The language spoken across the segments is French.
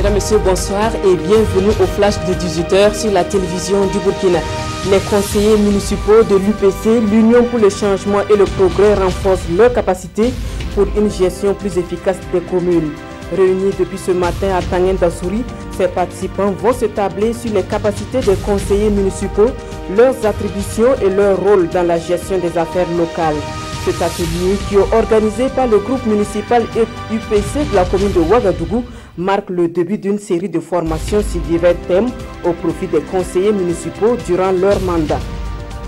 Mesdames, Messieurs, bonsoir et bienvenue au flash de 18h sur la télévision du Burkina. Les conseillers municipaux de l'UPC, l'Union pour le changement et le progrès renforcent leurs capacités pour une gestion plus efficace des communes. Réunis depuis ce matin à Tangen Dassouri, ces participants vont se tabler sur les capacités des conseillers municipaux, leurs attributions et leur rôle dans la gestion des affaires locales. Cet atelier, qui est organisé par le groupe municipal UPC de la commune de Ouagadougou, marque le début d'une série de formations sur divers thèmes au profit des conseillers municipaux durant leur mandat.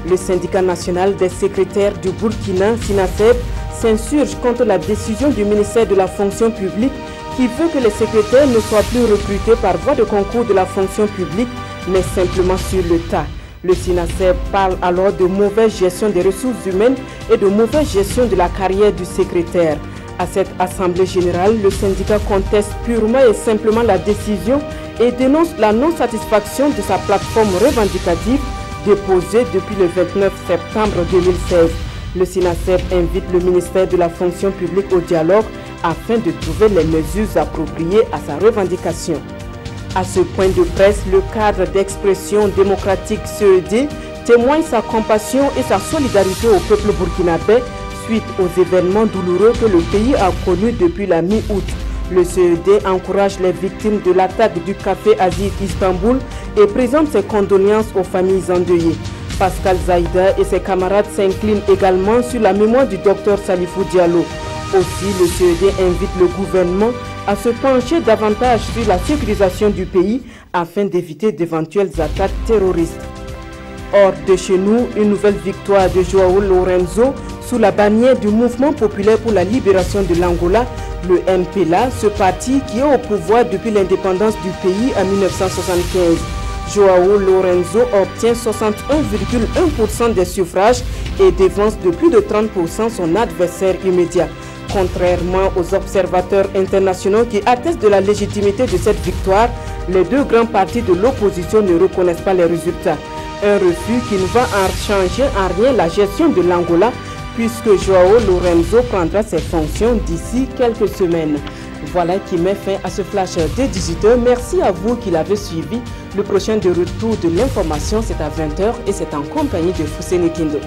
Le syndicat national des secrétaires du Burkina, SINASEB, s'insurge contre la décision du ministère de la fonction publique qui veut que les secrétaires ne soient plus recrutés par voie de concours de la fonction publique, mais simplement sur le tas. Le SINASEB parle alors de mauvaise gestion des ressources humaines et de mauvaise gestion de la carrière du secrétaire. À cette assemblée générale, le syndicat conteste purement et simplement la décision et dénonce la non-satisfaction de sa plateforme revendicative déposée depuis le 29 septembre 2016. Le SINASEB invite le ministère de la fonction publique au dialogue afin de trouver les mesures appropriées à sa revendication. À ce point de presse, le cadre d'expression démocratique CED témoigne sa compassion et sa solidarité au peuple burkinabé suite aux événements douloureux que le pays a connus depuis la mi-août. Le CED encourage les victimes de l'attaque du café Azir Istanbul et présente ses condoléances aux familles endeuillées. Pascal Zaïda et ses camarades s'inclinent également sur la mémoire du docteur Salifou Diallo. Aussi, le CED invite le gouvernement à se pencher davantage sur la sécurisation du pays afin d'éviter d'éventuelles attaques terroristes. Hors de chez nous, une nouvelle victoire de João Lourenço sous la bannière du Mouvement populaire pour la libération de l'Angola, le MPLA, ce parti qui est au pouvoir depuis l'indépendance du pays en 1975. João Lourenço obtient 61,1% des suffrages et dévance de plus de 30% son adversaire immédiat. Contrairement aux observateurs internationaux qui attestent de la légitimité de cette victoire, les deux grands partis de l'opposition ne reconnaissent pas les résultats. Un refus qui ne va en changer en rien la gestion de l'Angola puisque João Lourenço prendra ses fonctions d'ici quelques semaines. Voilà qui met fin à ce flash de 18h. Merci à vous qui l'avez suivi. Le prochain de retour de l'information, c'est à 20h et c'est en compagnie de Fousseni Kindo.